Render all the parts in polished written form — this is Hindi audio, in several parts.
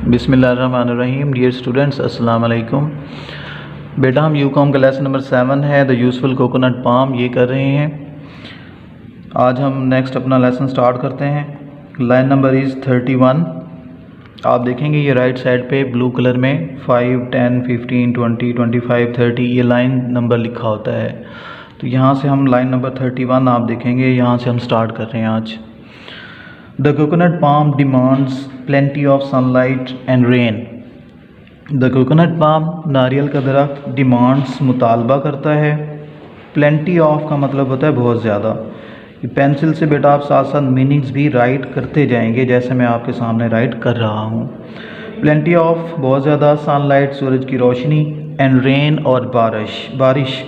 बिस्मिल्लाहिर्रहमानिर्रहीम। डियर स्टूडेंट्स, अस्सलाम वालेकुम। बेटा हम यूकॉम का लेसन नंबर 7 है द यूज़फुल कोकोनट पाम ये कर रहे हैं। आज हम नेक्स्ट अपना लेसन स्टार्ट करते हैं। Line number is 31। आप देखेंगे ये राइट साइड पे ब्लू कलर में 5, 10, 15, 20, 25, 30 ये लाइन नंबर लिखा होता है। तो यहाँ से हम लाइन नंबर 31 आप देखेंगे, यहाँ से हम स्टार्ट कर रहे हैं आज। The coconut palm demands plenty of sunlight and rain. The coconut palm नारियल का दरख्त demands मुतालबा करता है। plenty of का मतलब होता है बहुत ज़्यादा। ये पेंसिल से बेटा आप साथ साथ मीनिंग्स भी राइट करते जाएंगे जैसे मैं आपके सामने राइट कर रहा हूँ। plenty of बहुत ज़्यादा, सनलाइट सूरज की रोशनी, and rain और बारिश।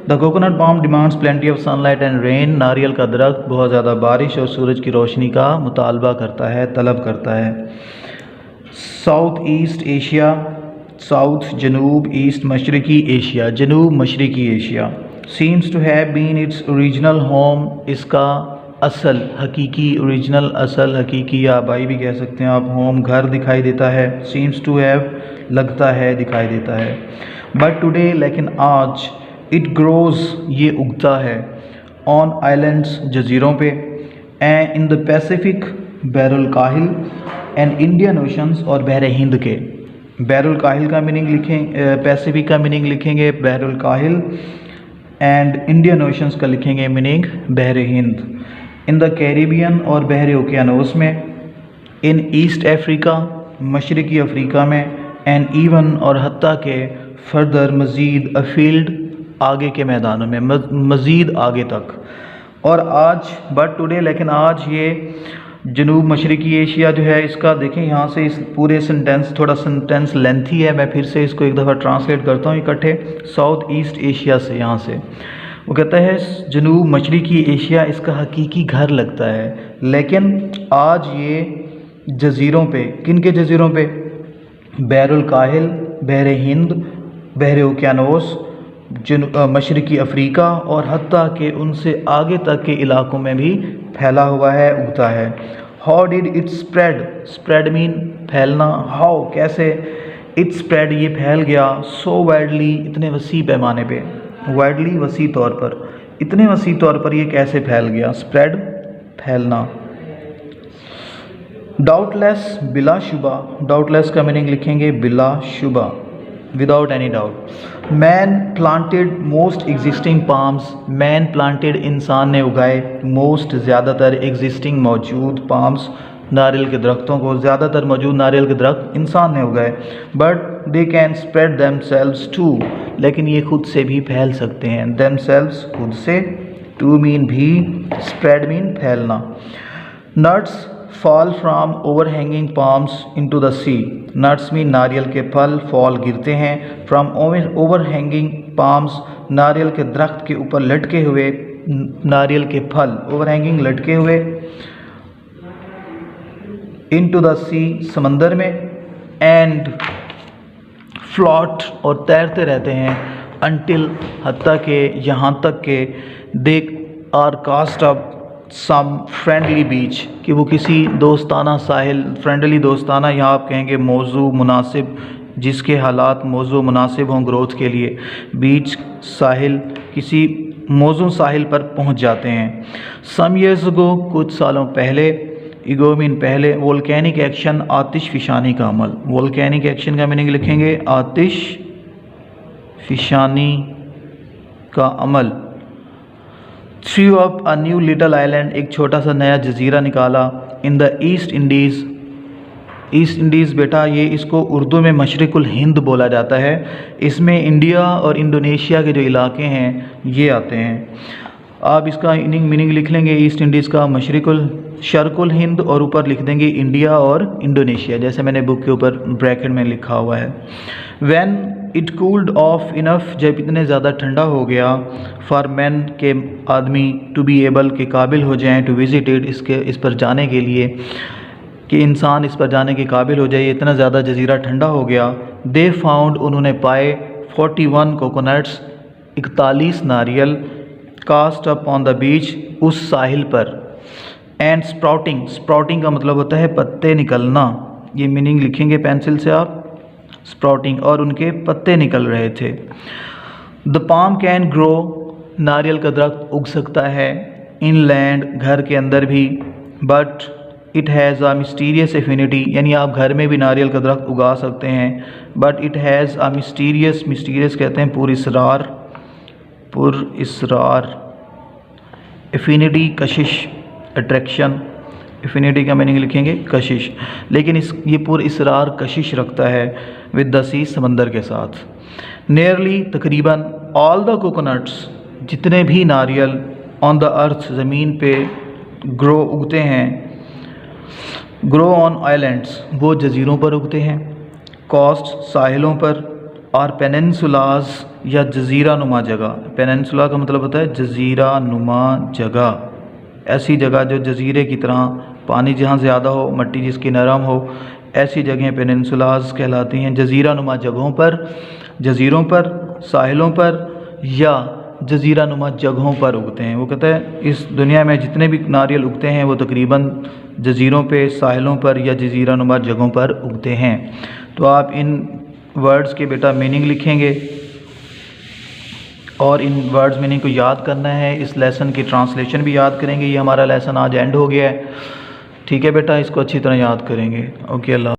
The coconut palm demands plenty of sunlight and rain. नारियल का दरख्त बहुत ज़्यादा बारिश और सूरज की रोशनी का मुतालबा करता है, तलब करता है। साउथ ईस्ट एशिया, साउथ जनूब, ईस्ट मशरकी एशिया, जनूब मशरकी Asia. Seems to have been its original home, इसका असल हकीकी, ओरिजिनल असल हकीकी या आबाई भी कह सकते हैं आप, होम घर दिखाई देता है। सीम्स टू हैव लगता है, दिखाई देता है। बट टुडे लेकिन आज, इट ग्रोज़ ये उगता है, ऑन आइलैंड्स जजीरों पे, एंड इन द पैसिफिक बैरुल काहिल, एंड इंडियन ओशंस और बहर हिंद के। बैरुल काहिल का मीनिंग लिखें, पैसिफिक का मीनिंग लिखेंगे बैरुल काहिल, एंड इंडियन ओशंस का लिखेंगे मीनिंग बहर हिंद। इन द कैरिबियन और बहर ओकियानोस में, इन ईस्ट अफ्रीका मशरकी अफ्रीका में, एंड इवन और हत्ता के फर्दर मज़ीद अफील्ड आगे के मैदानों में, मज़ीद आगे तक। और आज बट टुडे लेकिन आज ये जनूब मशरकी एशिया जो है इसका देखें यहाँ से इस पूरे सेंटेंस, थोड़ा सेंटेंस लेंथी है, मैं फिर से इसको एक दफ़ा ट्रांसलेट करता हूँ इकट्ठे। साउथ ईस्ट एशिया से यहाँ से वो कहता है जनूब मशरकी एशिया इसका हकीकी घर लगता है, लेकिन आज ये जजीरों पे, किन के जजीरों पे? बैरुल काहिल, बहर हिंद, बहर ओकियानोस, मशरकी अफ्रीका और हत्ता के उनसे आगे तक के इलाकों में भी फैला हुआ है, उगता है। How did it spread, spread mean फैलना, हाउ कैसे, इट स्प्रेड ये फैल गया, सो वाइडली इतने वसी पैमाने पे, वाइडली वसी तौर पर, इतने वसी तौर पर ये कैसे फैल गया, स्प्रेड फैलना। डाउटलेस बिला शुबा, डाउटलेस का मीनिंग लिखेंगे बिला शुबा, without any doubt. Man planted most existing palms, man planted इंसान ने उगाए, मोस्ट ज़्यादातर, एग्जिस्टिंग मौजूद, पाम्स नारियल के दरख्तों को, ज़्यादातर मौजूद नारियल के दरख्त इंसान ने उगाए। But they can spread themselves too, लेकिन ये खुद से भी फैल सकते हैं। दैम सेल्व्स खुद से, टू मीन भी, स्प्रेड मीन फैलना। Nuts fall from overhanging palms into the sea, nuts mean नारियल के फल, फॉल गिरते हैं, फ्राम ओवरहैंगिंग पाम्स नारियल के दरख्त के ऊपर लटके हुए नारियल के फल, ओवरहैंगिंग लटके हुए, इनटू द सी समंदर में, एंड फ्लॉट और तैरते रहते हैं, अनटिल हत्ता के यहाँ तक के, they are cast up some friendly beach कि वो किसी दोस्ताना साहिल, फ्रेंडली दोस्ताना यहाँ आप कहेंगे मौजू मुनासिब, जिसके हालात मौजू मुनासिब हों ग्रोथ के लिए, बीच साहिल, किसी मौजू साहिल पर पहुँच जाते हैं। सम ईयर्स अगो कुछ सालों पहले, इगो मीन पहले, वोल्केनिक एक्शन आतिश फिशानी का अमल, वोल्केनिक एक्शन का मीनिंग लिखेंगे आतिश फिशानी का अमल। Threw up a new little island, एक छोटा सा नया जजीरा निकाला, in the East Indies, East Indies बेटा ये इसको उर्दू में मशरिकुल हिंद बोला जाता है, इसमें इंडिया और इंडोनेशिया के जो इलाके हैं ये आते हैं। आप इसका मीनिंग लिख लेंगे ईस्ट इंडीज़ का मशरिकुल, शर्कुल हिंद और ऊपर लिख देंगे इंडिया और इंडोनेशिया, जैसे मैंने बुक के ऊपर ब्रैकेट में लिखा हुआ है। When it cooled of enough, जब इतने ज़्यादा ठंडा हो गया, फॉर मैन के आदमी, टू बी एबल के काबिल हो जाएं, टू विजिट इट इसके, इस पर जाने के लिए, कि इंसान इस पर जाने के काबिल हो जाए, इतना ज़्यादा जजीरा ठंडा हो गया। दे फाउंड उन्होंने पाए 41 कोकोनट्स, 41 नारियल, cast up on the beach उस साहिल पर, एंड स्प्राउटिंग, स्प्राउटिंग का मतलब होता है पत्ते निकलना, ये मीनिंग लिखेंगे पेंसिल से आप, स्प्राउटिंग, और उनके पत्ते निकल रहे थे। द पाम कैन ग्रो, नारियल का दरख्त उग सकता है, इन लैंड, घर के अंदर भी, but it has a mysterious affinity, यानी आप घर में भी नारियल का दरख्त उगा सकते हैं, but it has a mysterious, mysterious कहते हैं पुरस्रार, एफिनिटी कशिश, अट्रैक्शन, एफिनिटी का मीनिंग लिखेंगे कशिश, लेकिन ये पुरस्रार कशिश रखता है विद द सी, समंदर के साथ। नियरली, तकरीबन, ऑल द कोकोनट्स, जितने भी नारियल, ऑन द अर्थ, ज़मीन पे, ग्रो, उगते हैं, ग्रो ऑन आइलैंड्स, वो जज़ीरों पर उगते हैं, कोस्ट, साहिलों पर, और पेनिनसुलाज, या जज़ीरा नुमा जगह। पेनिनसुला का मतलब होता है जज़ीरा नुमा जगह, ऐसी जगह जो जज़ीरे की तरह, पानी जहाँ ज़्यादा हो, मिट्टी जिसकी नरम हो, ऐसी जगहें पेनिनसुलाज कहलाती हैं। जज़ीरा नुमा जगहों पर, जज़ीरों पर, साहिलों पर, या जज़ीरा नुमा जगहों पर उगते हैं। वो कहता है इस दुनिया में जितने भी नारियल उगते हैं वो तकरीबन जज़ीरों पे, साहिलों पर, या जज़ीरा नुमा जगहों पर उगते हैं। तो आप इन वर्ड्स के बेटा मीनिंग लिखेंगे और इन वर्ड्स मीनिंग को याद करना है। इस लेसन की ट्रांसलेशन भी याद करेंगे। ये हमारा लेसन आज एंड हो गया है, ठीक है बेटा, इसको अच्छी तरह याद करेंगे। ओके, अल्लाह।